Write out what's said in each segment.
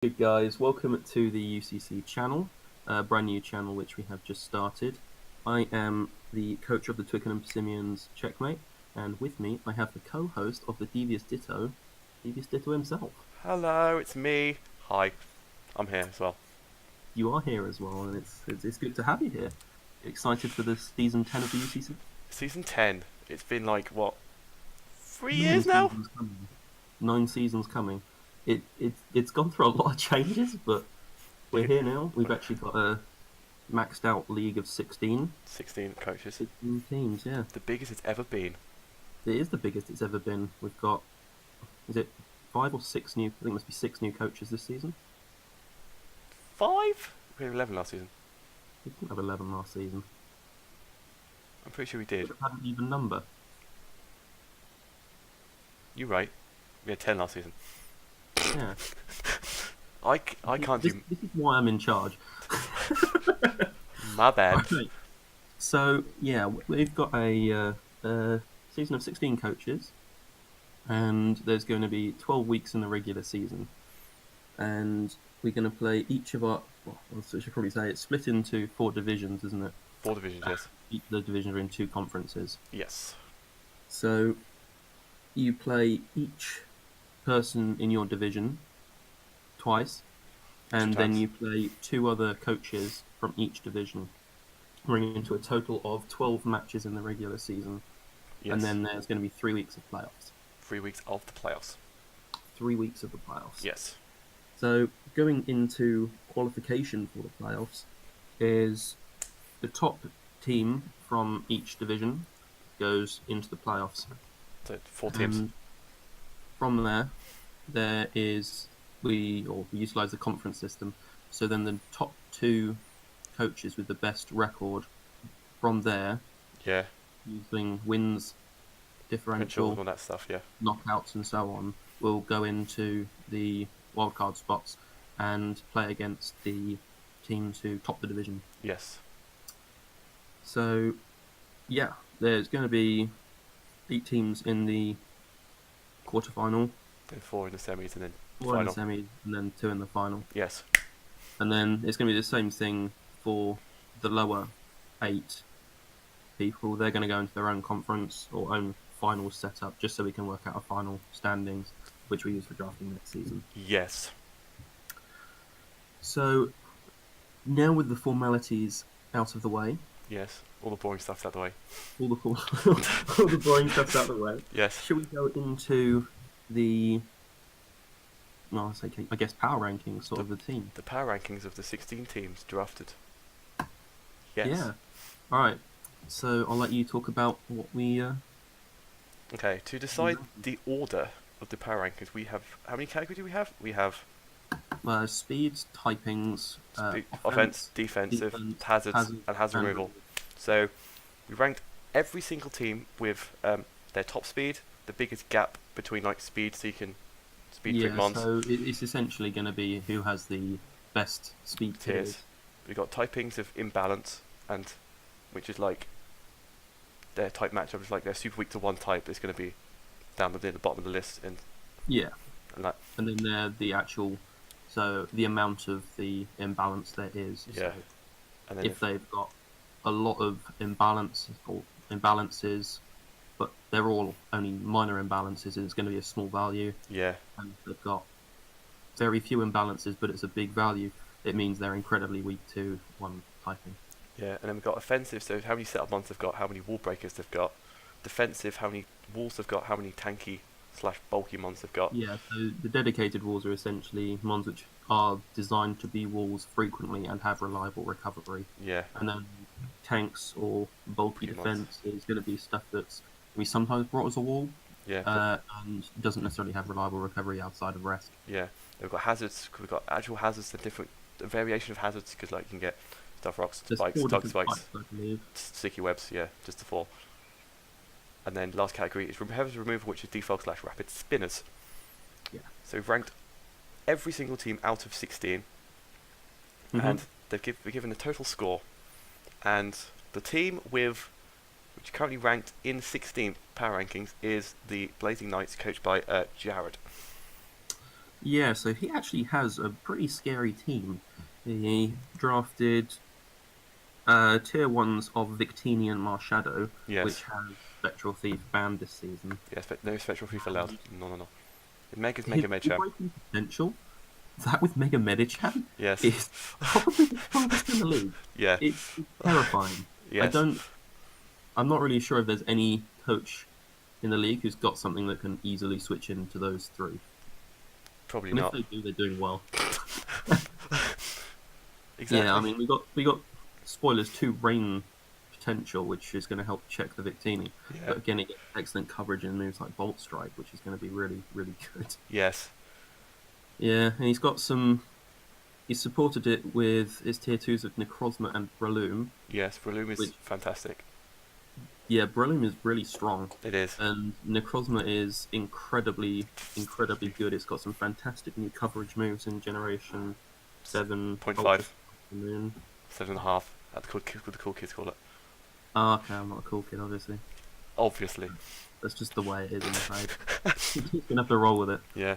Good guys, welcome to the UCC channel, a brand new channel which we have just started. I am the coach of the Twickenham Simians Checkmate, and with me I have the co-host of the Devious Ditto, Devious Ditto himself. Hello, it's me. Hi, I'm here as well. You are here as well, and it's good to have you here. Excited for the season 10 of the UCC? Season 10. It's been like, what, 3 Nine years now? seasons coming. 9 seasons coming. It's gone through a lot of changes, but we're You here now. We've actually got a maxed out league of 16. 16 coaches. 16 teams, yeah. The biggest it's ever been. It is the biggest it's ever been. We've got, is it 5 or 6 new? I think it must be 6 new coaches this season. 5? We had 11 last season. We didn't have 11 last season. I'm pretty sure we did. Would have had an even number. You're right. We had 10 last season. Yeah. I can't This, do... this is why I'm in charge. My bad. Okay. So yeah, we've got a season of 16 coaches, and there's going to be 12 weeks in the regular season, and we're going to play each of our. Well, I should probably say it's split into 4 divisions, isn't it? 4 divisions, yes. Each of the divisions are in 2 conferences. Yes. So you play each person in your division twice, and then times. you play 2 other coaches from each division, bringing into a total of 12 matches in the regular season. Yes. And then there's going to be 3 weeks of playoffs. 3 weeks of the playoffs. 3 weeks of the playoffs. Yes. So going into qualification for the playoffs is the top team from each division goes into the playoffs. So 4 teams. And from there is we utilize the conference system. So then the top 2 coaches with the best record from there, Yeah. using wins, differential, All that stuff, yeah. knockouts, and so on, will go into the wildcard spots and play against the teams who top the division. Yes. So, yeah, there's going to be 8 teams in the quarterfinal, Then 4 in the semis and then 4 in the final. semis, and then 2 in the final. Yes. And then it's going to be the same thing for the lower 8 people. They're going to go into their own conference or own final setup, just so we can work out our final standings, which we use for drafting next season. Yes. So now with the formalities out of the way, Yes. All the boring stuff's out the way. all the boring stuff's out of the way, Yes. should we go into the, well, I guess power rankings sort of the team? The power rankings of the 16 teams drafted. Yes. Yeah. All right. So I'll let you talk about what we. Okay, to decide the order of the power rankings, we have... How many categories do we have? We have Speeds, typings, offense, defensive, hazards, and hazard removal. So we ranked every single team with their top speed, the biggest gap between like speed, so you can speed through mons. So it's essentially going to be who has the best speed tiers. We've got typings of imbalance, and which is like their type matchup is like they're super weak to one type. It's going to be down near the bottom of the list, and that. And then they're the actual, so the amount of the imbalance there is. Yeah. So And then if they've got a lot of imbalances, but they're all only minor imbalances, it's going to be a small value. yeah, And if they've got very few imbalances, but it's a big value, it means they're incredibly weak to one typing. yeah, and then we've got offensive, so how many setup mons they've got, how many wall breakers they've got. Defensive, how many walls they've got, how many tanky / bulky mons they've got. Yeah, so the dedicated walls are essentially mons which are designed to be walls frequently and have reliable recovery. Yeah, And then tanks or bulky Bulky defense is going to be stuff that's we sometimes brought as a wall, yeah, and doesn't necessarily have reliable recovery outside of rest. yeah. We've got hazards, we've got actual hazards, a variation of hazards, because like you can get stuff rocks, There's spikes, 4 tug different spikes, types, I believe. sticky webs, yeah, just the 4. And then last category is hazards removal, which is defog / rapid spinners. Yeah. So we've ranked every single team out of 16, Mhm. and we're given a total score. And the team with, which is currently ranked in 16 power rankings, is the Blazing Knights, coached by Jared. Yeah, so he actually has a pretty scary team. He drafted tier ones of Victini and Marshadow, which Yes. has Spectral Thief banned this season. Yes, but no Spectral Thief allowed. No. Mega's His Mega Medicham. breaking potential, that with Mega Medicham, Yes. is probably the strongest in the league. Yeah. It's terrifying. Yes. I'm not really sure if there's any coach in the league who's got something that can easily switch into those three. Probably And if not. they do, they're doing well. Exactly. Yeah, I mean, we got spoilers 2 Rain potential, which is going to help check the Victini. Yeah. But again, it gets excellent coverage in moves like Bolt Strike, which is going to be really, really good. Yes. Yeah, and he's got some. He supported it with his tier 2s of Necrozma and Breloom. Yes, Breloom is fantastic. Yeah, Breloom is really strong. It is. And Necrozma is incredibly, incredibly good. It's got some fantastic new coverage moves in Generation 7.5. 7.5. That's what the cool kids call it. Oh, okay, I'm not a cool kid, obviously. Obviously. That's just the way it is, I'm afraid. You're going to have to roll with it. Yeah.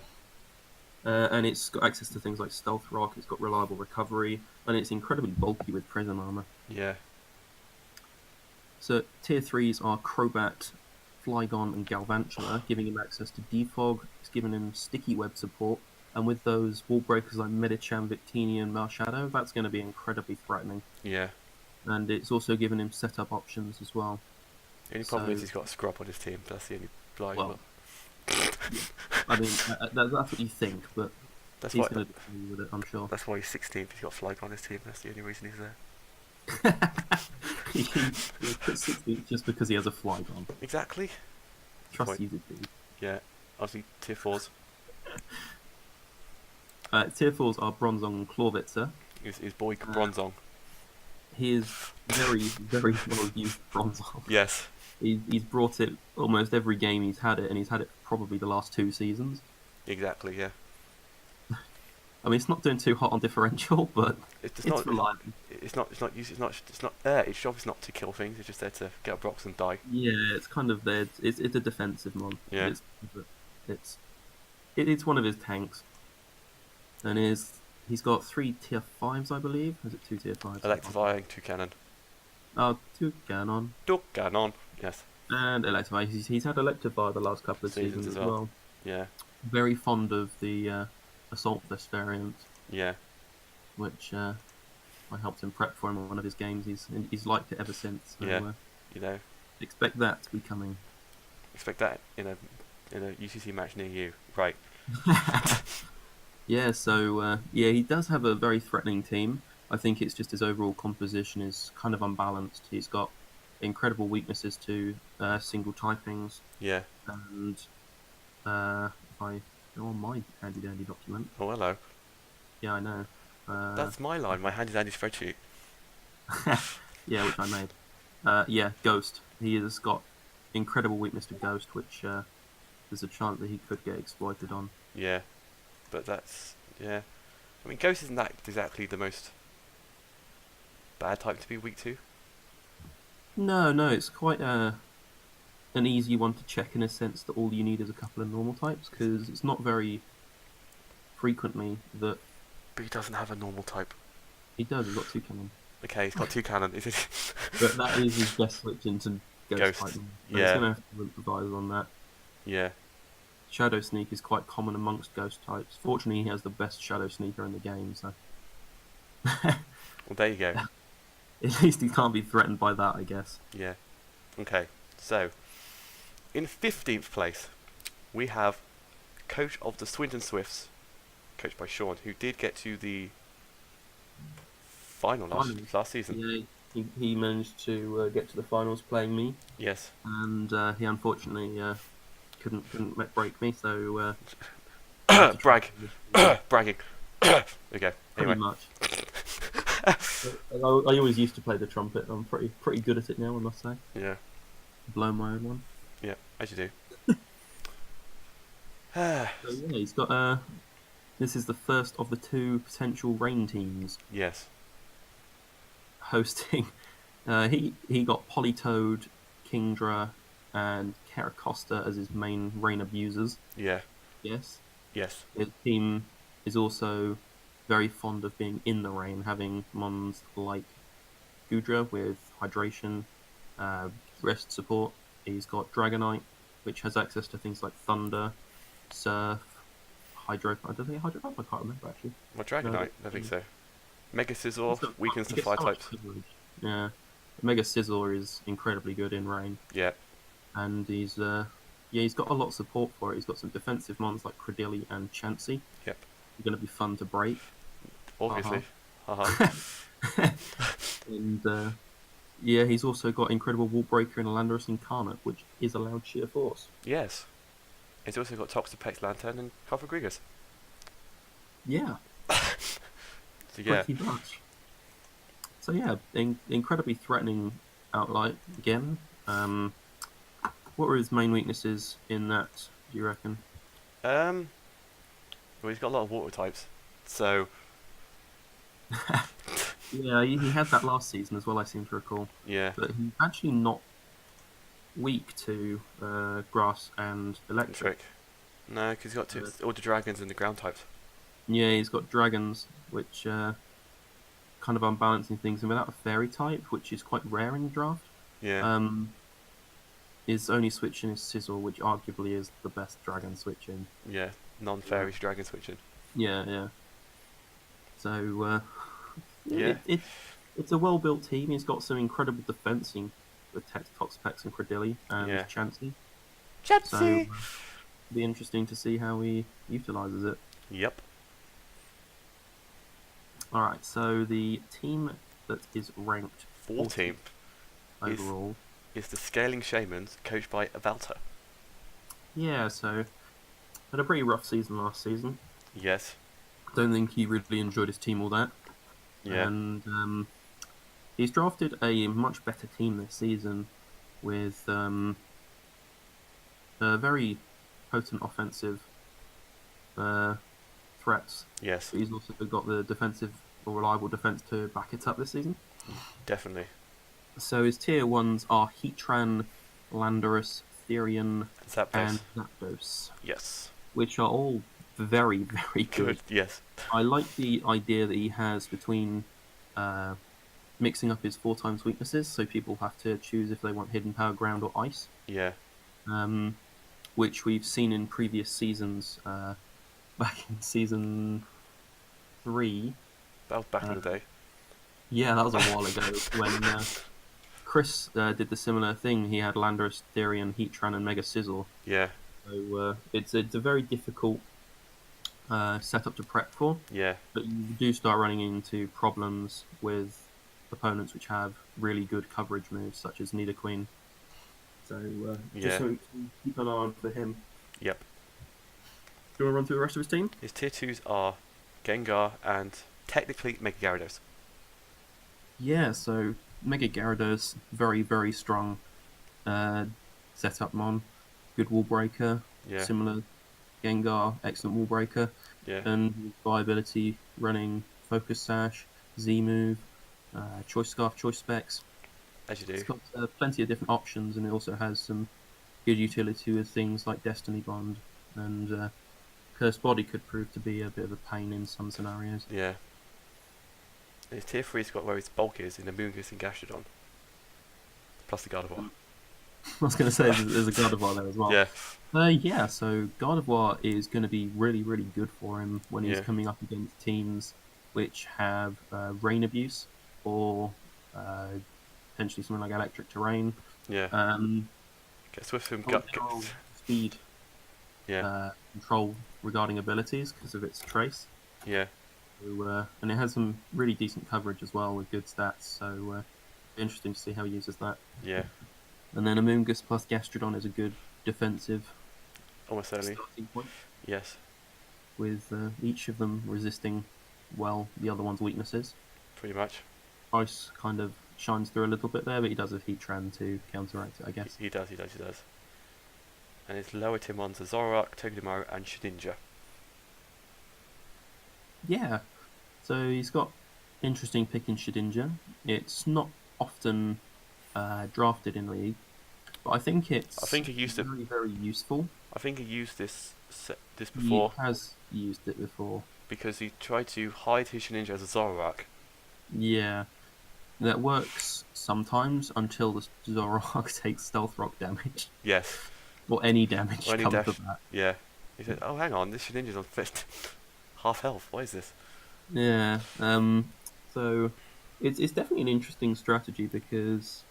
And it's got access to things like Stealth Rock, it's got reliable recovery, and it's incredibly bulky with Prism Armor. Yeah. So tier 3s are Crobat, Flygon, and Galvantula, giving him access to Defog. It's giving him Sticky Web support, and with those wall breakers like Medicham, Victini, and Marshadow, that's going to be incredibly threatening. Yeah. And it's also giving him setup options as well. The only problem is he's got a scrub on his team. That's the only blind. Well, I mean, that's what you think, but that's he's going to do with it, I'm sure. That's why he's 16th. He's got Flygon on his team. That's the only reason he's there. He put 16th just because he has a Flygon. Exactly. Trust you, dude. Yeah. Obviously, tier 4s. Tier 4s are Bronzong and Clawvitzer. His boy Bronzong. He is very, very well used Bronzong. Yes. He's brought it almost every game he's had it, and he's had it probably the last 2 seasons. Exactly, yeah. I mean, it's not doing too hot on differential, but it's reliable. It's not there. Its job is not to kill things. It's just there to get up rocks and die. Yeah, it's kind of there. It's a defensive mod. Yeah. It's one of his tanks, and he's got 3 tier 5s, I believe. Is it 2 tier 5s? Electivying, 2 cannon. Oh, 2 cannon. 2 cannon. Yes. And Electivire. He's had Electivire the last couple of seasons as well. Yeah. Very fond of the Assault Vest variant. Yeah. Which I helped him prep for him on one of his games. He's liked it ever since. So, yeah. You know. Expect that to be coming. Expect that in a UCC match near you, right? Yeah. So he does have a very threatening team. I think it's just his overall composition is kind of unbalanced. He's got incredible weaknesses to single typings. Yeah. And if I go on my handy dandy document. Oh, hello. Yeah, I know. That's my line, my handy dandy spreadsheet. Yeah, which I made. Ghost. He has got incredible weakness to Ghost, which there's a chance that he could get exploited on. Yeah, but that's I mean, Ghost isn't that exactly the most bad type to be weak to. No, it's quite an easy one to check in a sense that all you need is a couple of normal types, because it's not very frequently that. But he doesn't have a normal type. He does. He's got 2 cannon. Okay, he's got 2 cannon. But that is his best switch into Ghost type. Yeah. He's gonna have to improvise on that. Yeah. Shadow Sneak is quite common amongst Ghost types. Fortunately, he has the best Shadow Sneaker in the game, so. Well, there you go. At least he can't be threatened by that, I guess. Yeah. Okay, so in 15th place, we have coach of the Swindon Swifts, coached by Sean, who did get to the final last season. Yeah, he managed to get to the finals playing me. Yes. And he unfortunately couldn't break me, so... Bragging. Okay, anyway. Pretty much. I always used to play the trumpet. I'm pretty good at it now, I must say. Yeah. Blow my own one. Yeah, as you do. So, yeah, he's got this is the first of the 2 potential rain teams. Yes. Hosting. He got Politoed, Kingdra, and Caracosta as his main rain abusers. Yeah. Yes. Yes. His team is also very fond of being in the rain, having mons like Gudra with hydration, uh, rest support. He's got Dragonite, which has access to things like Thunder, Surf, Hydro. I don't think Hydro. I can't remember actually. Well, No, Dragonite, I think so. Mega he's Scizor got, weakens he to gets fire so much types. coverage. Yeah, Mega Scizor is incredibly good in rain, Yeah. and he's got a lot of support for it. He's got some defensive mons like Credilli and Chansey. Yep. They're going to be fun to break. Obviously. Uh-huh. And yeah, he's also got incredible Wall Breaker and Landorus Incarnate, which is allowed sheer force. Yes. He's also got Toxapex Lantern and Cofagrigus. Yeah, So yeah. pretty much. So yeah, incredibly threatening outright again. What were his main weaknesses in that, do you reckon? Well, he's got a lot of water types, so Yeah, he had that last season as well, I seem to recall. yeah. But he's actually not weak to grass and electric. No, because he's got all the dragons and the ground types. Yeah, he's got dragons, which kind of unbalancing things, and without a fairy type, which is quite rare in the draft. Yeah. His only switching is Sizzle, which arguably is the best dragon switching. Yeah. Non-fairies dragon switching. Yeah. So Yeah. it's a well-built team. He's got some incredible defensing with Toxapex and Credilli and Yeah. Chansey. Chansey! So it'll be interesting to see how he utilises it. Yep. Alright, so the team that is ranked 14th overall is the Scaling Shamans, coached by Avalta. Yeah, so had a pretty rough season last season. Yes. Don't think he really enjoyed his team all that. Yeah. And he's drafted a much better team this season with a very potent offensive threats. Yes. But he's also got the defensive or reliable defense to back it up this season. Definitely. So his tier ones are Heatran, Landorus, Therian, and Zapdos. Yes. Which are all very, very good. Yes. I like the idea that he has between mixing up his 4 times weaknesses, so people have to choose if they want Hidden Power, Ground, or Ice. Yeah. Which we've seen in previous seasons. Back in season 3. That was back in the day. Yeah, that was a while ago when Chris did the similar thing. He had Landorus, Therian, Heatran, and Mega Sizzle. Yeah. So it's a very difficult setup to prep for. Yeah. But you do start running into problems with opponents which have really good coverage moves, such as Nidoqueen. So just so keep an eye on for him. Yep. Do you want to run through the rest of his team? His tier 2s are Gengar and technically Mega Gyarados. Yeah, so Mega Gyarados, very, very strong setup mon. Good wall breaker. Yeah. Similar Gengar, excellent wall breaker. Yeah. And viability running Focus Sash, Z move, Choice Scarf, Choice Specs. As you do. It's got plenty of different options, and it also has some good utility with things like Destiny Bond, and Cursed Body could prove to be a bit of a pain in some scenarios. Yeah. And his tier 3's got where his bulk is in Amoonguss and Gastrodon. Plus the Gardevoir. I was going to say there's a Gardevoir there as well. Yeah. Yeah, so Gardevoir is going to be really, really good for him when he's coming up against teams which have rain abuse or potentially something like electric terrain. Yeah. Get Swift Swim, speed. Yeah. Control regarding abilities because of its trace. Yeah. So, and it has some really decent coverage as well with good stats. So interesting to see how he uses that. Yeah. And then Amoonguss plus Gastrodon is a good defensive. Almost certainly. Starting point. Yes. With each of them resisting well the other one's weaknesses. Pretty much. Ice kind of shines through a little bit there, but he does have Heatran to counteract it, I guess. He does. And his lower tier ones are Zoroark, Togedemaru, and Shedinja. Yeah. So he's got interesting pick in Shedinja. It's not often drafted in League, but I think I it's think he used very, very useful. I think he used this He before has used it before. because he tried to hide his Shedinja as a Zoroark. Yeah, that works sometimes until the Zoroark takes Stealth Rock damage. Yes. Or any damage Or any comes dash. of that. Yeah. He said, "Oh, hang on, this Shedinja's on half health. What is this?" Yeah. So it's definitely an interesting strategy because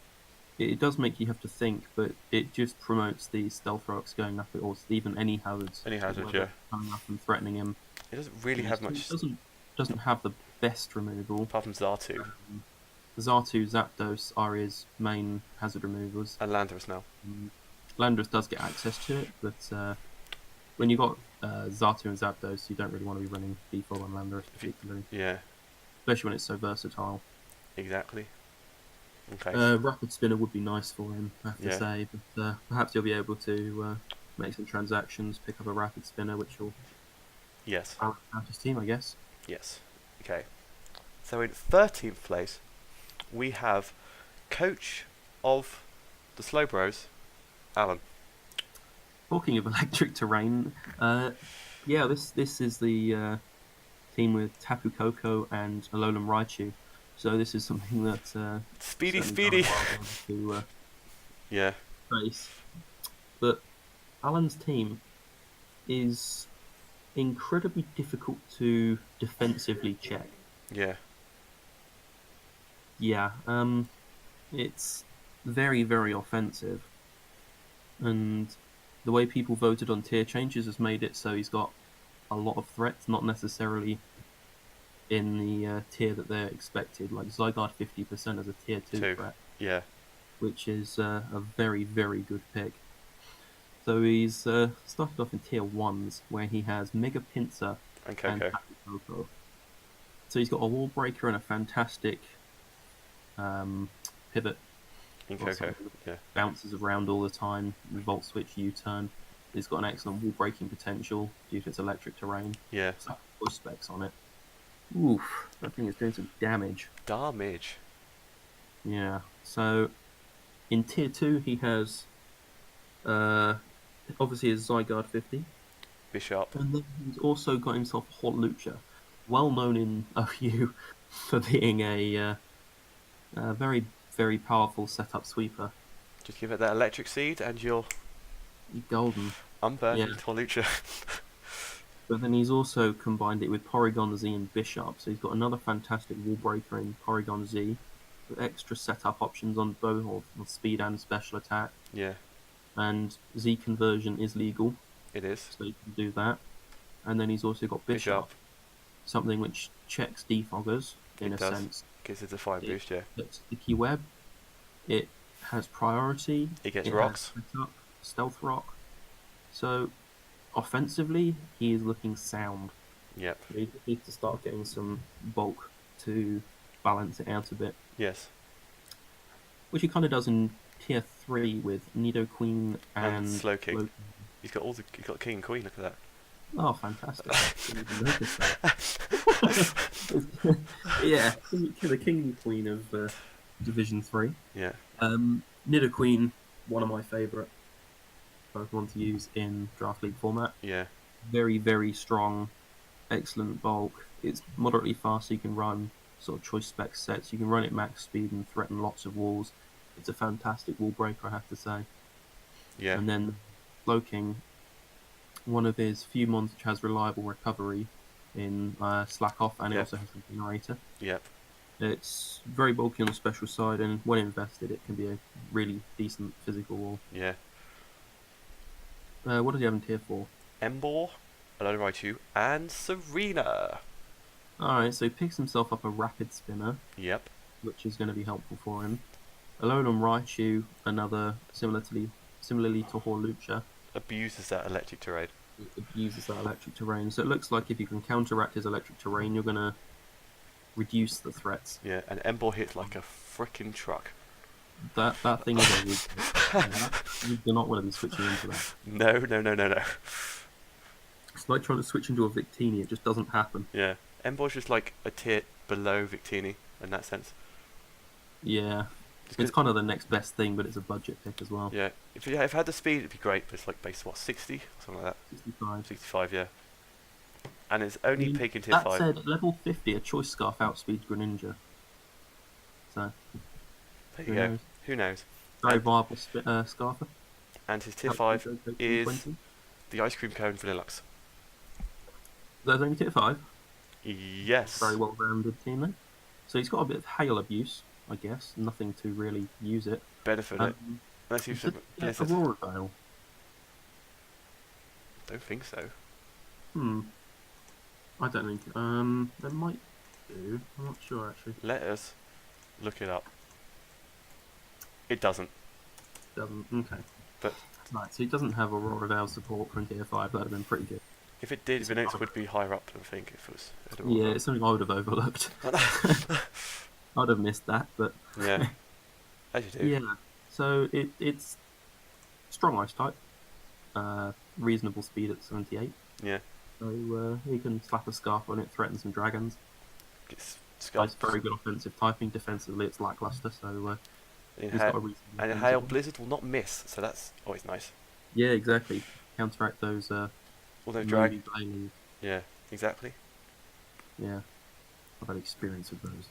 it does make you have to think, but it just promotes the Stealth Rocks going up, or even any hazards. Any hazard, Whether yeah. coming up and threatening him. It doesn't really have much. Doesn't have the best removal. Apart from Xatu. Xatu, Zapdos are his main hazard removers. And Landorus now. Landorus does get access to it, but when you got Xatu and Zapdos, you don't really want to be running default on Landorus particularly. Yeah. Especially when it's so versatile. Exactly. Okay. Rapid Spinner would be nice for him, I have to say, but perhaps he'll be able to make some transactions, pick up a Rapid Spinner, which will balance out his team, I guess. Yes. Okay. So in 13th place, we have coach of the Slowbros, Alan. Talking of electric terrain, this is the team with Tapu Koko and Alolan Raichu. So this is something that Speedy to yeah face. But Alan's team is incredibly difficult to defensively check. Yeah. Yeah, it's very, very offensive, and the way people voted on tier changes has made it so he's got a lot of threats, not necessarily in the tier that they're expected. Like Zygarde 50% as a tier 2 threat. Yeah. Which is a very, very good pick. So he's started off in tier 1s, where he has Mega Pinsir and Koko. So he's got a Wall Breaker and a fantastic pivot. In Koko, yeah. Bounces around all the time, Volt Switch, U-turn. He's got an excellent wall breaking potential due to its electric terrain. Yeah. So push specs on it. Oof, that thing is doing some damage. Yeah. So in tier 2 he has obviously his Zygarde 50. Bishop. And then he's also got himself a Horlucha, well known in OU for being a very, very powerful setup sweeper. Just give it that electric seed and you're golden. Unburned Horlucha. But then he's also combined it with Porygon Z and Bishop, so he's got another fantastic wall breaker in Porygon Z, with extra setup options on both on speed and special attack. Yeah. And Z conversion is legal. It is. So you can do that. And then he's also got Bishop, something which checks defoggers in a sense. Gives it a fire boost, yeah. It's Sticky Web. It has priority. It gets rocks. Stealth Rock. So offensively, he is looking sound. Yep. He needs to start getting some bulk to balance it out a bit. Yes. Which he kind of does in tier 3 with Nidoqueen and Slowking. He's got King and Queen. Look at that. Oh, fantastic! Yeah, the King and Queen of Division 3. Yeah. Nidoqueen, one of my favourite Pokemon to use in Draft League format. Yeah. Very, very strong, excellent bulk. It's moderately fast, so you can run sort of choice spec sets. You can run it max speed and threaten lots of walls. It's a fantastic wall breaker, I have to say. Yeah. And then Slowking, one of his few mons which has reliable recovery in Slack Off, and it also has a generator. Yep. It's very bulky on the special side, and when invested, it can be a really decent physical wall. Yeah. What does he have in tier 4? Emboar, Alolan Raichu, and Serena. Alright, so he picks himself up a Rapid Spinner. Yep. Which is going to be helpful for him. Alolan Raichu, another similarly to Horlucha. Abuses that electric terrain. It abuses that electric terrain. So it looks like if you can counteract his electric terrain, you're going to reduce the threats. Yeah, and Emboar hits like a frickin' truck. That thing is a weakness. You do not want to be switching into that. No. It's like trying to switch into a Victini. It just doesn't happen. Yeah. Emboar's just like a tier below Victini in that sense. Yeah. It's kind of the next best thing, but it's a budget pick as well. Yeah, if it had the speed, it'd be great. But it's like base 60 or something like that. 65. 65, yeah. And it's only pig in tier 5. That said, level 50, a choice scarf outspeeds Greninja. So there you go. Who knows? Very viable scarfer. And his tier 5 is the ice cream cone Vanillux. That's only tier 5. Yes. Very well-rounded team then. So he's got a bit of hail abuse, I guess. Nothing to really use it. Benefit it. Unless you said Aurora Veil. Don't think so. I don't think. They might do. I'm not sure actually. Let us look it up. It doesn't. Doesn't. Okay. But right, so he doesn't have Aurora Veil support from tier 5. That'd have been pretty good. If it did, Vanillux would be higher up, I think, if it was. Yeah, it's something I would have overlooked. I'd have missed that, but yeah, as you do. Yeah. So it's strong ice type. Reasonable speed at 78. Yeah. So he can slap a scarf on it, threaten some dragons. It's very good offensive typing. Defensively, it's lackluster. So and Hail Blizzard will not miss, so that's always nice. Yeah, exactly. Counteract those. Although drag. Yeah, exactly. Yeah, I've had experience with those.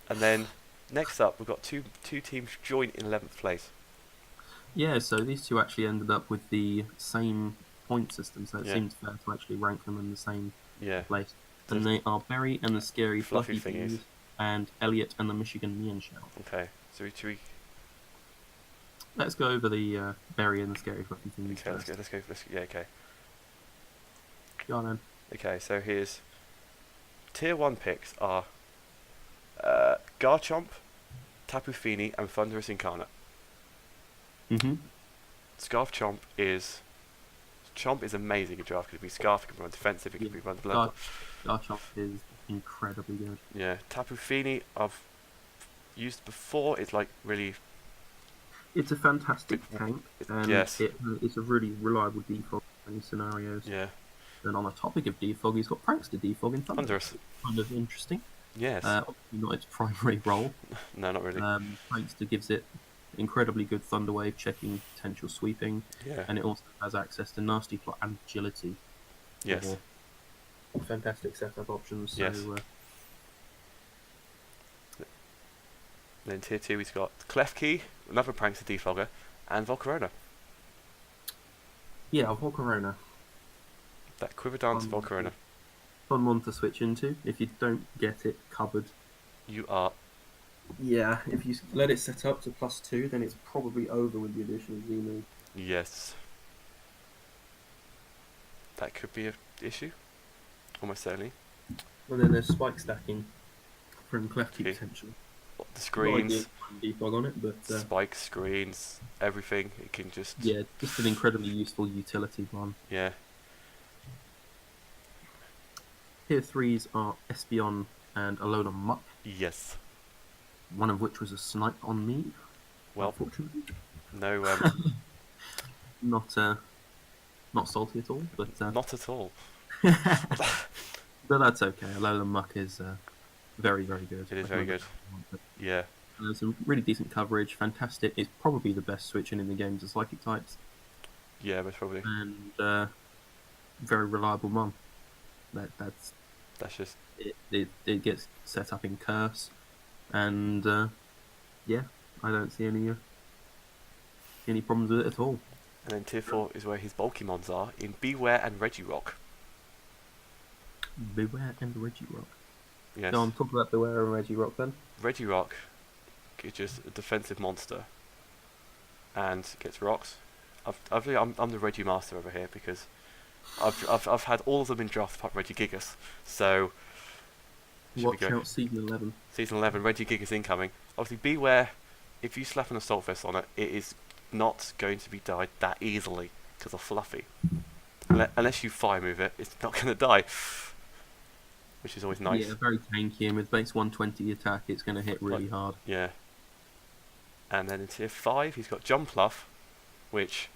And then next up, we've got two teams join in 11th place. Yeah, so these two actually ended up with the same point system, so it seems fair to actually rank them in the same place. And they are Berry and the Scary Fluffy Thingies, and Elliot and the Michigan Neon Shell. Okay, so should we... Let's go over the Berry and the Scary Fluffy Thingies. Okay, let's go. Yeah, okay. Go on then. Okay, so here's... Tier 1 picks are Garchomp, Tapu Fini, and Thunderous Incarnate. Scarf Chomp is amazing in draft. It can be Scarf, it can be run defensive, it can be run blood. Garchomp is incredibly good. Yeah, Tapu Fini I've used before. It's like really. It's a fantastic tank, and it's a really reliable defog in many scenarios. Yeah. And on the topic of defog, he's got Prankster defog in Thunderous. Kind of interesting. Yes. Obviously not its primary role. No, not really. Prankster gives it incredibly good Thunder Wave checking, potential sweeping, and it also has access to Nasty Plot and Agility. Yes. Fantastic setup options. Yes. So, then tier 2 we've got Klefki, another Prankster defogger, and Volcarona. Yeah, Volcarona. That Quiver Dance Volcarona. Fun one to switch into. If you don't get it covered, you are. Yeah, if you let it set up to +2, then it's probably over with the addition of Z-move. Yes. That could be an issue. Almost certainly. Well, then there's spike stacking from Klefki potentially. The screens. Defog on it, but spike screens, everything. It can just. Yeah, just an incredibly useful utility one. Yeah. Tier 3s are Espeon and Alolan Muck. Yes. One of which was a snipe on me. Well, unfortunately. No. Not salty at all, but not at all. But that's okay. Alolan Muck is very, very good. It is very good. Yeah. Some really decent coverage. Fantastic. It's probably the best switching in the game to Psychic types. Yeah, most probably. And very reliable mon. That's just it gets set up in Curse, and yeah, I don't see any problems with it at all. And then tier 4 is where his bulky mons are in Beware and Regirock. Beware and Regirock. Yes. No, I'm talking about Beware and Regirock then. Regirock is just a defensive monster, and gets rocks. I'm the Regi master over here because I've had all of them in draft apart from Regigigas. So watch out, season 11. Season 11, Regigigas incoming. Obviously, Beware. If you slap an Assault Vest on it, it is not going to be died that easily because of Fluffy. Unless you fire move it, it's not going to die, which is always nice. Yeah, very tanky, and with base 120 attack, it's going to hit really hard. Yeah. And then in tier 5, he's got Jumpluff, which...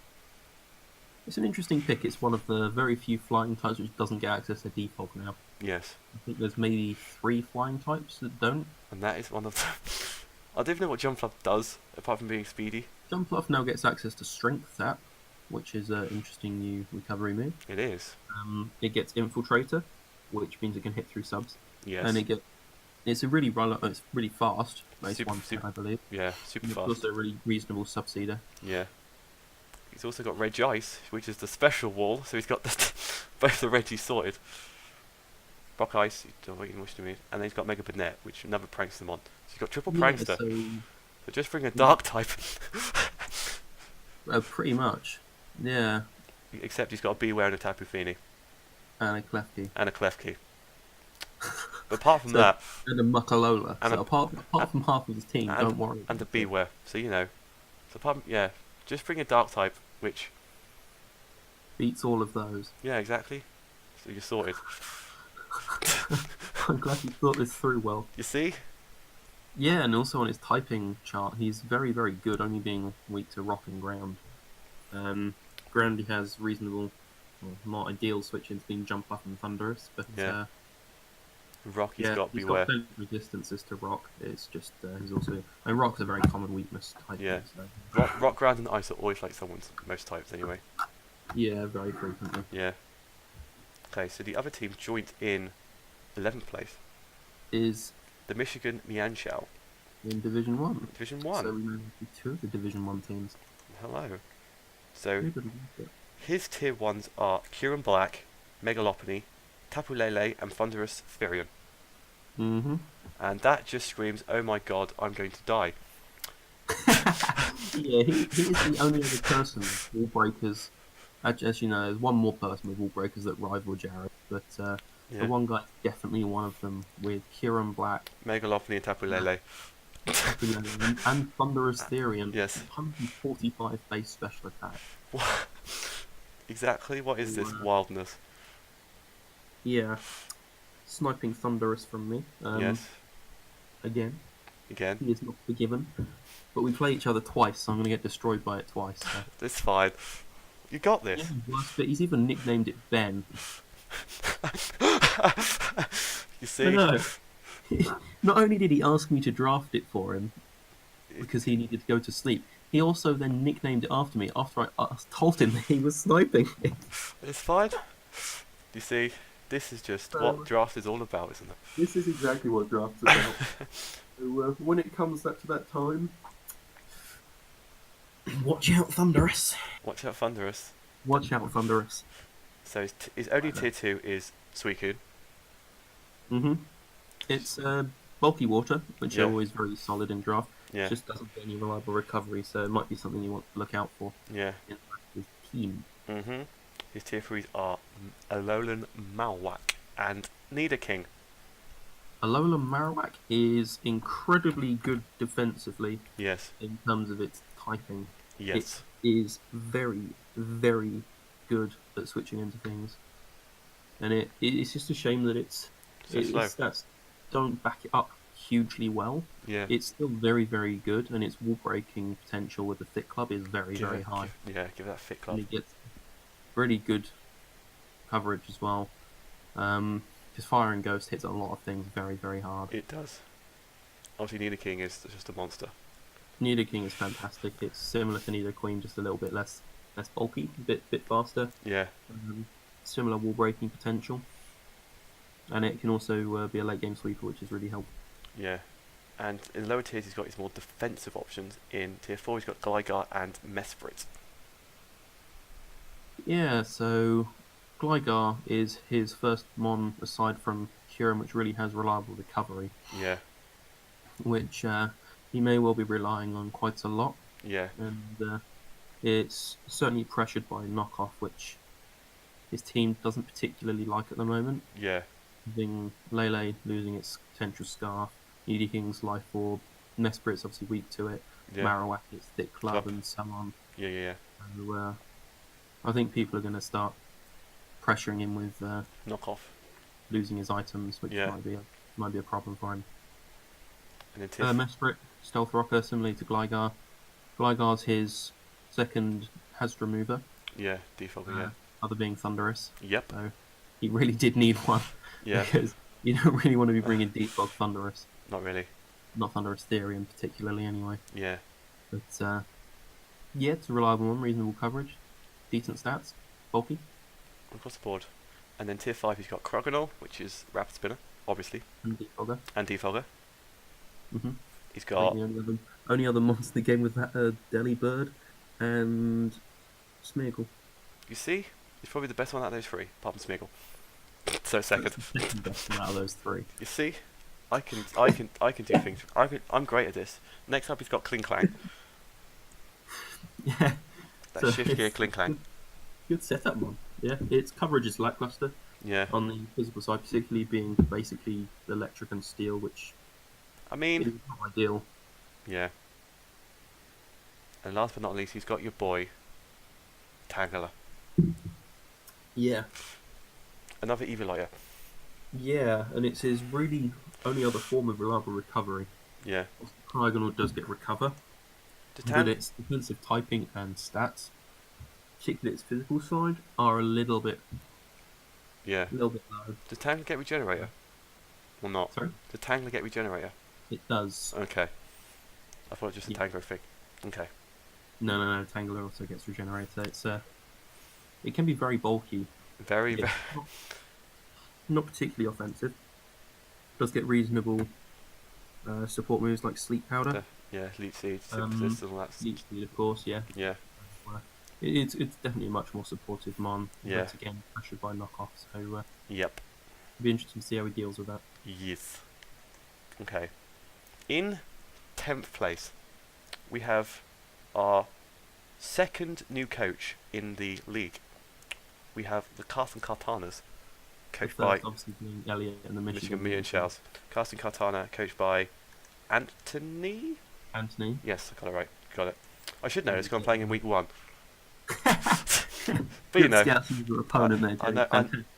It's an interesting pick. It's one of the very few flying types which doesn't get access to defog now. Yes. I think there's maybe 3 flying types that don't. And that is one of them. I don't even know what Jump Fluff does, apart from being speedy. Jump Fluff now gets access to Strength Tap, which is an interesting new recovery move. It is. It gets Infiltrator, which means it can hit through subs. Yes. And it's a really it's really fast. It's I believe. Yeah, super fast. It's also a really reasonable subseeder. Yeah. He's also got Reg Ice, which is the special wall, so he's got both the Reggies sorted. Rock Ice, you don't know what you wish to mean. And then he's got Mega Banette, which never pranks them on. So he's got triple prankster. So just bring a dark type. Pretty much. Yeah. Except he's got a Beware and a Tapu Fini. And a Klefki. And a Klefki. But apart from that... And a Muckalola. And so apart from half of his team, don't worry. And a Beware. So, you know. So apart from, yeah, just bring a dark type, which... beats all of those. Yeah, exactly. So you're sorted. I'm glad you thought this through well. You see? Yeah, and also on his typing chart, he's very, very good, only being weak to rock and ground. Ground he has reasonable, not ideal switch-ins being Jump Up and Thunderous, but rock he's got Beware. He's got resistances to rock. It's just he's also rock's a very common weakness type. Yeah, so. rock, ground, and ice are always like someone's most types anyway. Yeah, very frequently. Yeah. Okay, so the other team joint in 11th place is the Michigan Mianchow in Division 1. Division 1. So we know two of the Division 1 teams. Hello. So his tier 1s are Kieran Black, Megalopony, Tapu Lele, and Thunderous Therian. Mm-hmm. And that just screams, oh my god, I'm going to die. Yeah, he is the only other person with Wall Breakers. As you know, there's one more person with Wall Breakers that rival Jared, but the one guy is definitely one of them with Kieran Black, Megalopony, and Tapu Lele. And Thunderous Therian. Yes. 145 base special attack. What? Exactly? What is this wildness? Yeah. Sniping Thunderous from me. Yes. Again. He is not forgiven. But we play each other twice, so I'm going to get destroyed by it twice. So. It's fine. You got this. Yeah, but he's even nicknamed it Ben. You see? No. Not only did he ask me to draft it for him because he needed to go to sleep, he also then nicknamed it after me after I told him that he was sniping me. It's fine. You see, this is just what draft is all about, isn't it? This is exactly what draft's about. So when it comes to that time, watch out, Thunderous. Watch out, Thunderous. Watch out, Thunderous. So his only tier 2 is Suicune. Mm-hmm. It's bulky water, which are always very solid in draft. Yeah. It just doesn't get any reliable recovery, so it might be something you want to look out for. Yeah. In his team. Mm-hmm. His tier 3s are Alolan Marowak and Nidoking. Alolan Marowak is incredibly good defensively. Yes. In terms of its typing. Yes. It is very, very good at switching into things. And it's just a shame that its stats don't back it up hugely well. Yeah. It's still very, very good, and its wall breaking potential with the Thick Club is very, very high. Give that Thick Club. And it gets really good coverage as well. His Fire and Ghost hits a lot of things very, very hard. It does. Obviously, Nidoking is just a monster. Nidoking is fantastic. It's similar to Nidoqueen, just a little bit less bulky, a bit faster. Yeah. Similar wall breaking potential. And it can also be a late game sweeper, which is really helpful. Yeah. And in the lower tiers, he's got his more defensive options. In tier 4, he's got Gligar and Mesprit. Yeah, so Gligar is his first mon aside from Kyurem, which really has reliable recovery. Yeah. Which he may well be relying on quite a lot. Yeah. And it's certainly pressured by knockoff, which his team doesn't particularly like at the moment. Yeah. Having Lele losing its potential Scarf, Nidoking's Life Orb, Mesprit's obviously weak to it, Marowak its Thick Club, and so on. Yeah. So, I think people are going to start pressuring him with knockoff, losing his items, which might be a problem for him. And Mesprit, Stealth Rocker, similarly to Gligar. Gligar's his second Hazard Remover. Yeah, default, Other being Thunderous. Yep. So he really did need one. Yeah. Because you don't really want to be bringing default Thunderous. Not really. Not Thunder Asterion particularly, anyway. Yeah. But yeah, it's a reliable one, reasonable coverage, decent stats, bulky. Across the board. And then tier 5, he's got Crogonal, which is Rapid Spinner, obviously. And Defogger. And Defogger. Mm-hmm. He's got... The only other monster in the game with that Delibird and Smeargle. You see? He's probably the best one out of those three, apart from Smeargle. So second. Second best one out of those three. You see? I can do things. I'm great at this. Next up, he's got Kling Clang. Yeah. That So shift gear Kling Clang. Good setup one. Yeah, its coverage is lackluster. Yeah. On the physical side, particularly being basically electric and steel, which I mean, is not ideal. Yeah. And last but not least, he's got your boy, Tangela. Yeah. Another Evilator. Yeah, and it's his really only other form of reliable recovery. Yeah. Cryogonal does get recover, but its defensive typing and stats, particularly its physical side, are a little bit low. Does Tangela get Regenerator? Or not? Sorry? Does Tangela get Regenerator? It does. Okay. I thought it was just a Tangler thing. Okay. No. Tangler also gets Regenerator. It's it can be very bulky. Very. Not particularly offensive. Does get reasonable support moves like Sleep Powder. Yeah, Leech Seed, Synthesis, and all that. Leech Seed, of course, yeah. Yeah. It's definitely a much more supportive mon. Yeah. But again, pressured by knockoffs. So Yep. it'll be interesting to see how he deals with that. Yes. Okay. In 10th place, we have our second new coach in the league. We have the Carson Cartanas, coached by obviously being Elliot and the Michigan Million Shells. Carson Cartana, coached by Anthony. Yes, I got it right. Got it. I should know this because I'm playing in week 1. But you know, your opponent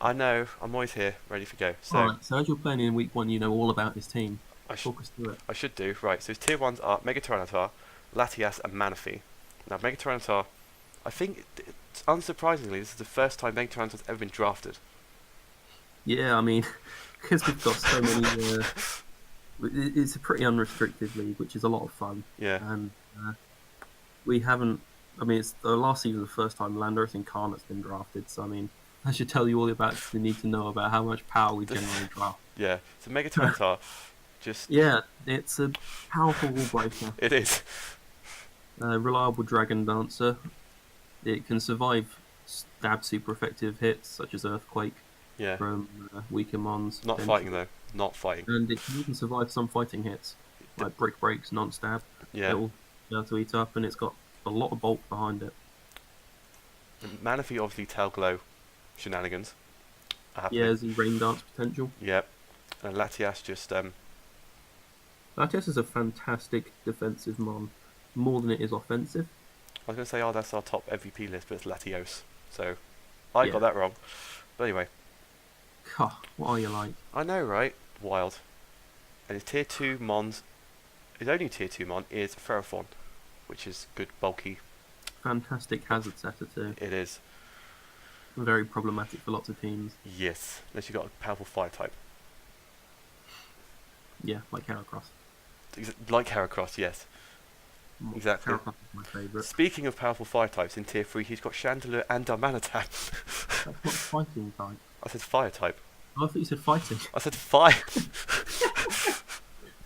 I know. I'm always here, ready to go. So, right, so as you're playing in week 1, you know all about his team. Talk us through it. I should do. Right, so his tier 1s are Mega Tyranitar, Latias, and Manaphy. Now, Mega Tyranitar, I think, unsurprisingly, this is the first time Mega Tyranitar's ever been drafted. Yeah, I mean, because we've got so many... it's a pretty unrestricted league, which is a lot of fun. Yeah. And we haven't... I mean, it's the last season, the first time Landorus Incarnate's been drafted, so I mean, I should tell you all about it. You need to know about how much power we generally draft. Yeah, so Mega Tyranitar just... Yeah, it's a powerful wall breaker. It is. Reliable Dragon Dancer. It can survive stab super effective hits, such as Earthquake, from weaker mons. Not fighting, though. Not fighting. And it can even survive some fighting hits, like Brick Breaks, non-stab. Yeah. It'll be able to eat up, and it's got a lot of bulk behind it. Manaphy obviously Tail Glow shenanigans. Yeah, the Rain Dance potential. Yep. And Latias just... Latias is a fantastic defensive mon, more than it is offensive. I was going to say, that's our top MVP list, but it's Latios. So, I got that wrong. But anyway. God, what are you like? I know, right? Wild. And his tier 2 mons, his only tier 2 mon is Ferrothorn, which is good, bulky. Fantastic hazard setter too. It is. Very problematic for lots of teams. Yes, unless you've got a powerful fire type. Yeah, like Heracross. Like Heracross, yes. Exactly. Heracross is my favourite. Speaking of powerful fire types, in tier 3 he's got Chandelure and Darmanitan. That's not fighting type. I said fire type. Oh, I thought you said fighting. I said fire.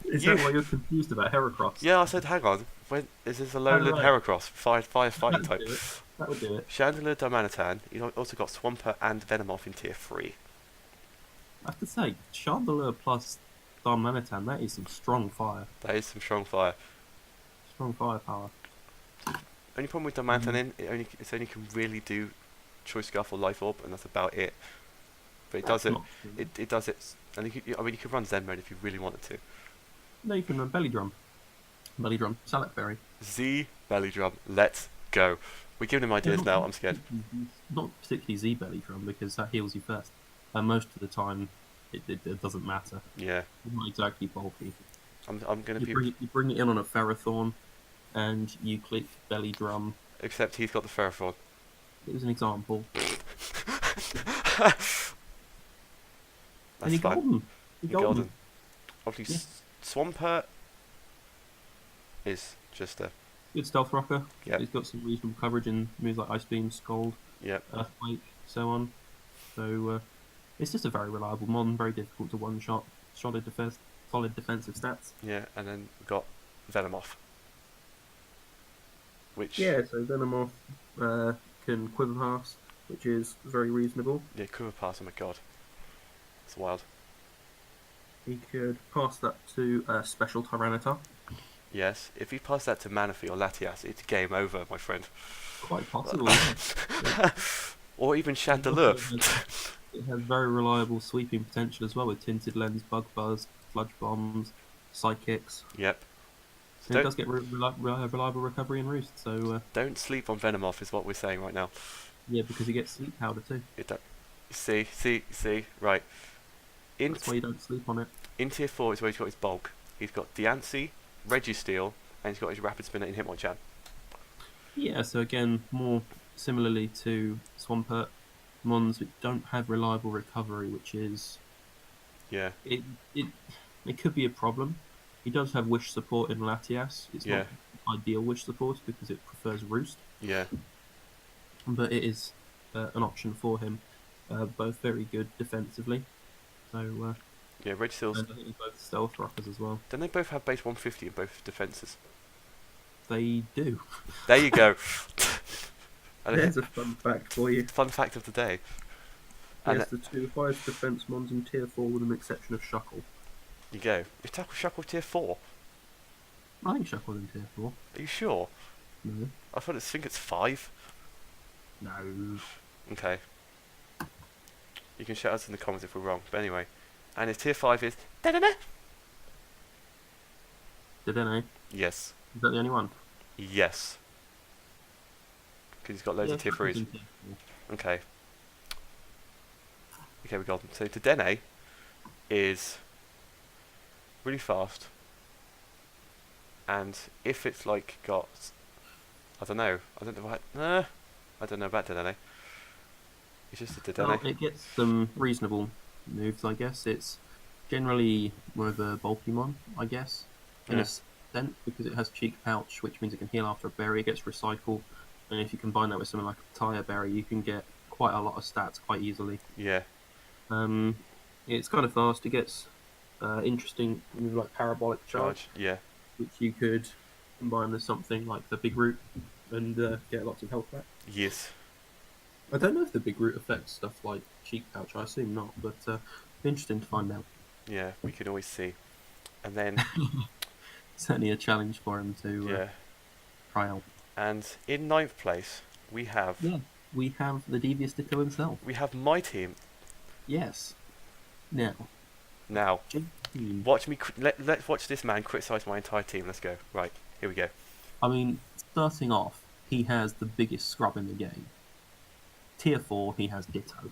Is that why you're confused about Heracross? Yeah, I said hang on. When is this a lowland Heracross? Fire fighting type. That would do it. Chandelure, Darmanitan. He's also got Swampert and Venomoth in tier 3. I have to say, Chandelure plus Darmanitan, that is some strong fire. That is some strong fire. Strong firepower. Only problem with Darmanitan it only can really do Choice Scarf or Life Orb, and that's about it. But it does it. It does it. And you could run Zen mode if you really wanted to. No, you can run Belly Drum. Belly Drum, Salak Berry. Z Belly Drum. Let's go. We're giving him ideas now. I'm scared. Not particularly Z Belly Drum because that heals you first. And most of the time, it doesn't matter. Yeah. It's not exactly bulky. I'm gonna you bring it in on a Ferrothorn, and you click Belly Drum. Except he's got the Ferrothorn. It was an example. That's golden. Golden. Obviously, Swampert is just a good stealth rocker. Yep. He's got some reasonable coverage in moves like Ice Beam, Scald, Yep. Earthquake, so on. So it's just a very reliable mon, very difficult to one-shot, solid defensive stats. Yeah, and then we've got Venomoth. Which... Yeah, so Venomoth can Quiver Pass, which is very reasonable. Yeah, Quiver Pass, oh my god. It's wild. He could pass that to Special Tyranitar. Yes, if he passed that to Manaphy or Latias, it's game over, my friend. Quite possible. Or even Chandelure. It has very reliable sweeping potential as well with Tinted Lens, Bug Buzz, Sludge Bombs, Psychics. Yep. So it does get reliable recovery and roost. So don't sleep on Venomoth is what we're saying right now. Yeah, because he gets Sleep Powder too. See, right. That's why you don't sleep on it. In tier 4 is where he's got his bulk. He's got Diancie, Registeel, and he's got his Rapid Spinner in Hitmonchan. Yeah, so again, more similarly to Swampert, mons which don't have reliable recovery, which is... Yeah. It could be a problem. He does have Wish support in Latias. It's not ideal Wish support because it prefers Roost. Yeah. But it is an option for him. Both very good defensively. So yeah, Registeel's... And I think both stealth rockers as well. Don't they both have base 150 in both defences? They do. There you go. There's a fun fact for you. Fun fact of the day. Yes, the two highest defense mons in tier 4 with an exception of Shuckle. You go. Is Shuckle tier 4? I think Shuckle's in tier 4. Are you sure? No. I think it's 5. No. Okay. You can shout us in the comments if we're wrong. But anyway. And his tier 5 is... Dedenne? Yes. Is that the only one? Yes. Because he's got loads of tier 3s. Okay. Okay, we got him. So Dedenne is really fast. And if it's like got... I don't know about Dedenne. It's just a Dedenne. Well, it gets some reasonable moves, I guess. It's generally more of a bulky mon, I guess. In a extent, because it has Cheek Pouch, which means it can heal after a berry. It gets recycled. And if you combine that with something like a Tire Berry, you can get quite a lot of stats quite easily. Yeah. It's kind of fast. It gets interesting, like Parabolic Charge. Yeah. Which you could combine with something like the Big Root and get lots of health back. Yes. I don't know if the Big Root affects stuff like Cheek Pouch. I assume not, but interesting to find out. Yeah, we can always see. And then... certainly a challenge for him to try out. And in 9th place, we have... Yeah, we have the Devious Ditto himself. We have my team. Yes. Now, watch me. Let's watch this man criticise my entire team. Let's go. Right, here we go. I mean, starting off, he has the biggest scrub in the game. Tier 4, he has Ditto.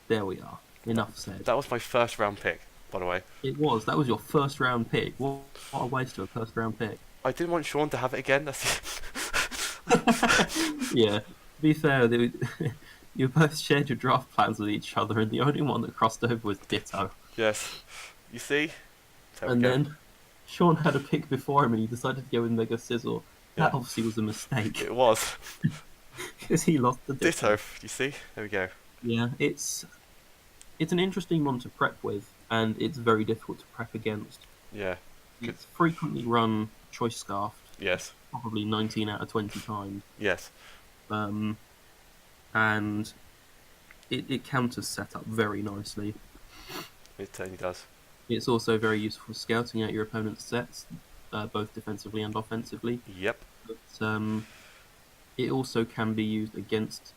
There we are. Enough said. That was my first round pick, by the way. It was. That was your first round pick. What a waste of a first round pick. I didn't want Sean to have it again. Yeah. To be fair, you both shared your draft plans with each other, and the only one that crossed over was Ditto. Yes. You see? And then Sean had a pick before him, and he decided to go with Mega Sizzle. That obviously was a mistake. It was. Because he lost the Ditto. You see? There we go. Yeah, it's an interesting one to prep with, and it's very difficult to prep against. Yeah. It's frequently run Choice Scarfed. Yes. Probably 19 out of 20 times. Yes. And it counters setup very nicely. It certainly does. It's also very useful for scouting out your opponent's sets, both defensively and offensively. Yep. But it also can be used against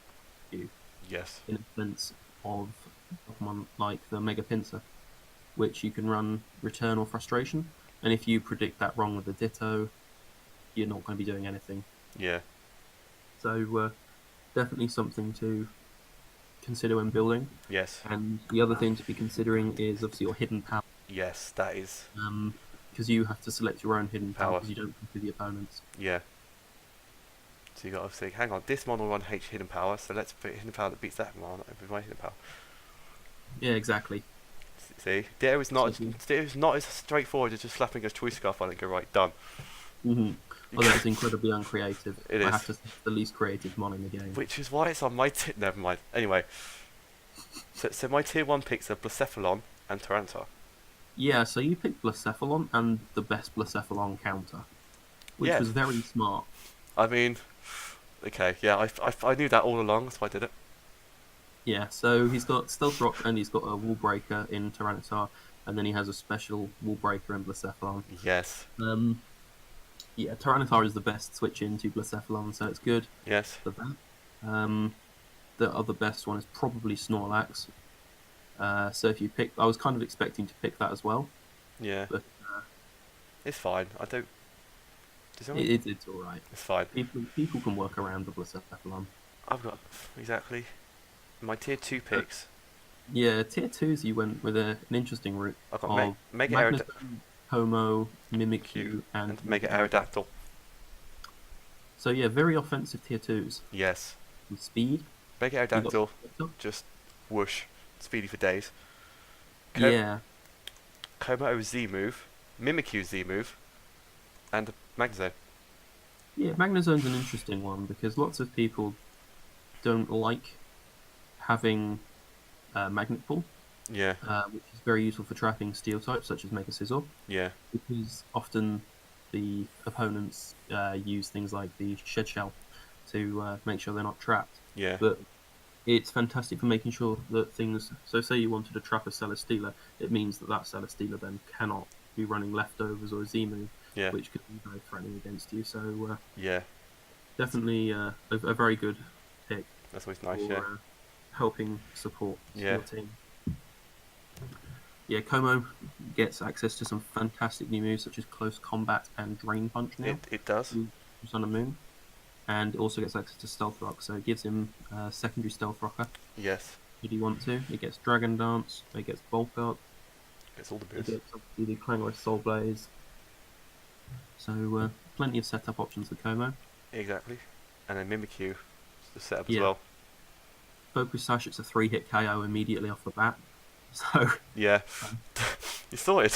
you. Yes. In a sense of Pokemon like the Mega Pinsir, which you can run Return or Frustration, and if you predict that wrong with the Ditto, you're not going to be doing anything. Yeah. So definitely something to consider when building. Yes. And the other thing to be considering is obviously your hidden power. Yes, that is. Because you have to select your own hidden power because you don't come through the opponents. Yeah. So you got to say, hang on, this mon will run H hidden power, so let's put hidden power that beats that mon with my hidden power. Yeah, exactly. See, Ditto is not as straightforward as just slapping a choice scarf on it and go, right, done. Mm-hmm. Although it's incredibly uncreative. It I is. have to say it's the least creative mon in the game. Which is why it's on my never mind. Anyway, so my tier 1 picks are Blacephalon and Tyranitar. Yeah, so you picked Blacephalon and the best Blacephalon counter, which was very smart. I mean, okay, yeah, I knew that all along, that's why I did it. Yeah, so he's got Stealth Rock and he's got a Wall Breaker in Tyranitar, and then he has a special Wall Breaker in Blacephalon. Yes. Yeah, Tyranitar is the best switch into Blacephalon, so it's good. Yes. For that. The other best one is probably Snorlax. So if you pick, I was kind of expecting to pick that as well. Yeah. But it's fine. I don't. It's all right. It's fine. People can work around the Blacephalon. I've got exactly my tier 2 picks. Yeah, tier 2s you went with an interesting route. I've got Mega Aerodactyl, Como, Mimikyu, and Mega Aerodactyl. So yeah, very offensive tier 2s. Yes. With speed. Mega Aerodactyl, just whoosh, speedy for days. Yeah. Como Z move, Mimikyu Z move, and Magnezone. Yeah, Magnezone's an interesting one because lots of people don't like having Magnet Pull. Yeah. Which is very useful for trapping steel types such as Mega Scizor. Yeah. Because often the opponents use things like the Shed Shell to make sure they're not trapped. Yeah. But it's fantastic for making sure that things... So say you wanted to trap a Celesteela, it means that Celesteela then cannot be running Leftovers or a Z-move, which could be very threatening against you. So yeah, definitely a very good pick. That's always nice, for, helping support your team. Yeah, Como gets access to some fantastic new moves such as Close Combat and Drain Punch now. It does. Sun and Moon. And also gets access to Stealth Rock, so it gives him secondary Stealth Rocker. Yes. If you want to. It gets Dragon Dance, it gets Bulk Up. It's all the boosts. It gets obviously the Clangorous Soul Blaze. So plenty of setup options for Como. Exactly. And then Mimikyu, the setup as well. Focus Sash, it's a 3-hit KO immediately off the bat. So yeah, you sorted.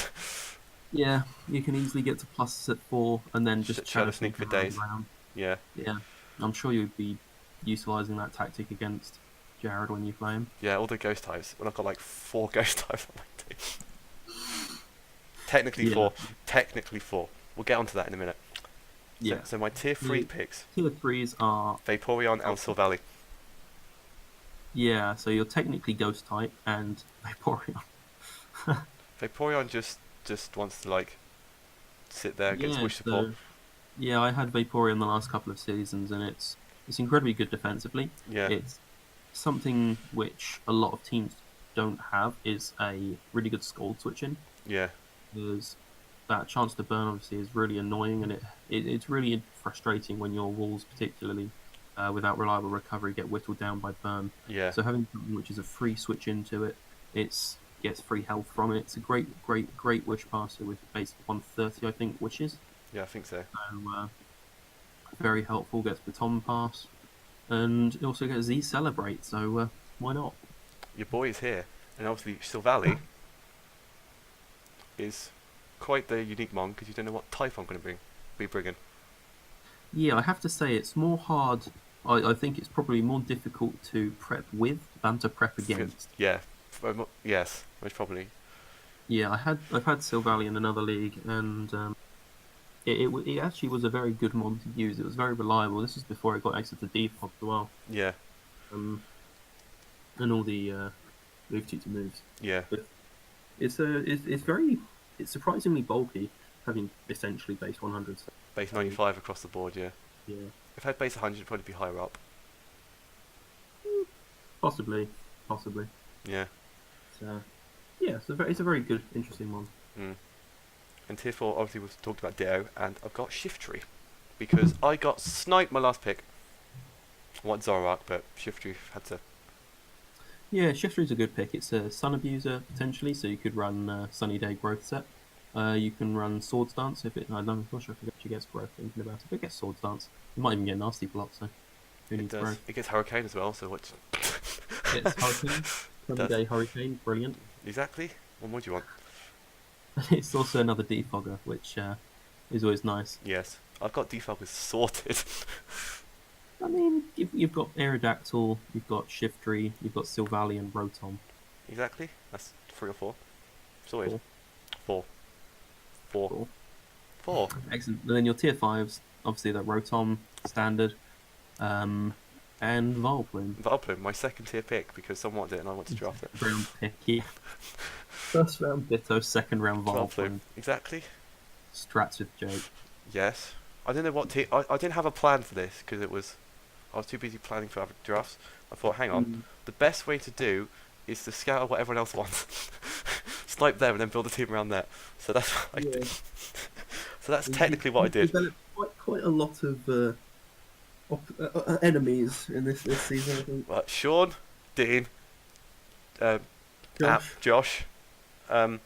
Yeah, you can easily get to plus at 4 and then just Shadow Sneak for days. Around. Yeah. I'm sure you'd be utilising that tactic against Jared when you play him. Yeah, all the ghost types. When I've got like 4 ghost types on my team. Technically 4. Technically 4. We'll get onto that in a minute. So my tier 3 picks. Tier 3s are Vaporeon and Silvally. Yeah, so you're technically Ghost type and Vaporeon. Vaporeon just wants to like sit there and get squish support. Yeah, I had Vaporeon the last couple of seasons and it's incredibly good defensively. Yeah. It's something which a lot of teams don't have is a really good Scald switching. Yeah. Because that chance to burn obviously is really annoying and it's really frustrating when your walls particularly without reliable recovery get whittled down by burn. Yeah. So having something which is a free switch into it, gets free health from it. It's a great wish passer with base 130, I think, wishes. Yeah, I think so. So very helpful. Gets Baton Pass, and it also gets Z Celebrate. So why not? Your boy is here, and obviously Silvally is quite the unique mon because you don't know what type I'm going to be bringing. Yeah, I have to say it's more hard. I think it's probably more difficult to prep with than to prep against. Yeah, yes, most probably. Yeah, I've had Silvally in another league, and it actually was a very good mon to use. It was very reliable. This is before it got access to defog as well. Yeah. And all the move tutor moves. Yeah. But it's surprisingly bulky, having essentially base 100. Base 95 across the board, yeah. Yeah. If I had base 100, it'd probably be higher up. Possibly. Yeah. So, yeah, it's a very good, interesting one. And tier 4, obviously we've talked about Ditto, and I've got Shiftry, because I got sniped my last pick. I want Zoroark, but Shiftry had to... Yeah, Shiftry's a good pick. It's a Sun Abuser, potentially, so you could run Sunny Day Growth Set. You can run Swords Dance if it... I'm not sure if it actually gets Growth, thinking about it, but it gets Swords Dance. It might even get Nasty Block, so who needs Growth? It gets Hurricane as well, so what's... It's Hurricane. Sunny Day Hurricane, brilliant. Exactly. What more do you want? It's also another defogger, which is always nice. Yes, I've got defoggers sorted. I mean, you've got Aerodactyl, you've got Shiftry, you've got Silvally and Rotom. Exactly. That's 3 or 4. Sorted. 4. 4. 4. Excellent. And then your tier 5s, obviously the Rotom, Standard, and Vileplume. Vileplume, my second tier pick, because someone did it and I want to draft it. Round pick, yeah. First round Ditto, second round Vileplume. Exactly. Strats with Jake. Yes. I didn't know what team. I didn't have a plan for this because I was too busy planning for other drafts. I thought, hang on, the best way to do is to scout out what everyone else wants, snipe them, and then build a team around that. So that's what I did. So that's technically what I did. Developed quite a lot of enemies in this season, I think. Right, Sean, Dean, Josh. I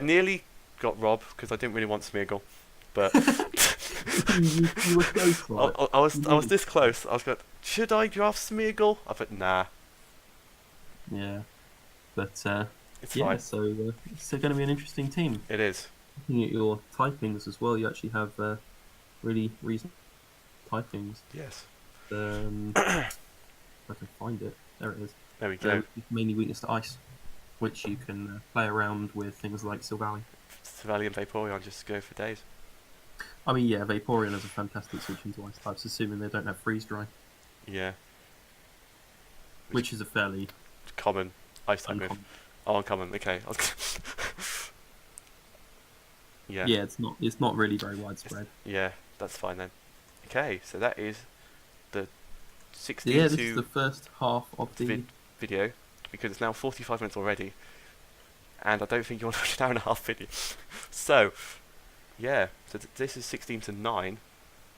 nearly got Rob because I didn't really want Smeagol, but you were close. Right? I was this close. I was going, should I draft Smeagol? I thought, nah. Yeah, but it's yeah. fine. So it's going to be an interesting team. It is. Looking at your typings as well, you actually have really reasonable typings. Yes. If I can find it, there it is. There we go. Mainly weakness to ice, which you can play around with things like Silvally. Silvally and Vaporeon just go for days. I mean, yeah, Vaporeon is a fantastic switch into ice types, assuming they don't have freeze dry. Yeah. Which is a fairly common ice type move. Oh, uncommon. Okay. Yeah. Yeah, it's not really very widespread. Yeah, that's fine then. Okay, so that is the 16 this is the first half of the video, because it's now 45 minutes already, and I don't think you want to watch an hour and a half video. So, yeah, so this is 16 to 9.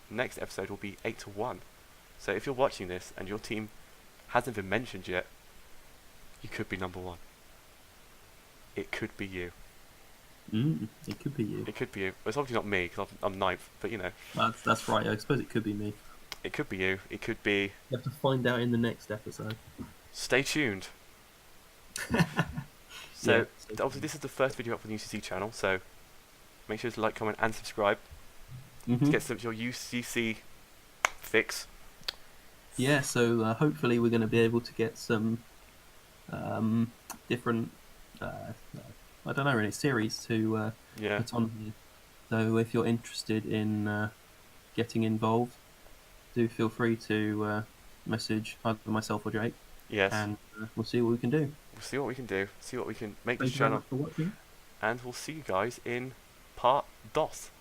Next episode will be 8 to 1. So if you're watching this and your team hasn't been mentioned yet, you could be number 1. It could be you. It could be you. It could be you. Well, it's obviously not me, because I'm 9th, but you know. That's right, I suppose it could be me. It could be you. It could be... You have to find out in the next episode. Stay tuned. So, obviously this is the first video up on the UCC channel, so make sure to like, comment and subscribe to get some of your UCC fix. Yeah, so hopefully we're going to be able to get some different, I don't know really, series to put on here. So if you're interested in getting involved, do feel free to message either myself or Jake. Yes. And we'll see what we can do. We'll see what we can do. See what we can make Thank this you very channel. much for watching. And we'll see you guys in part dos.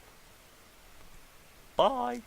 Bye.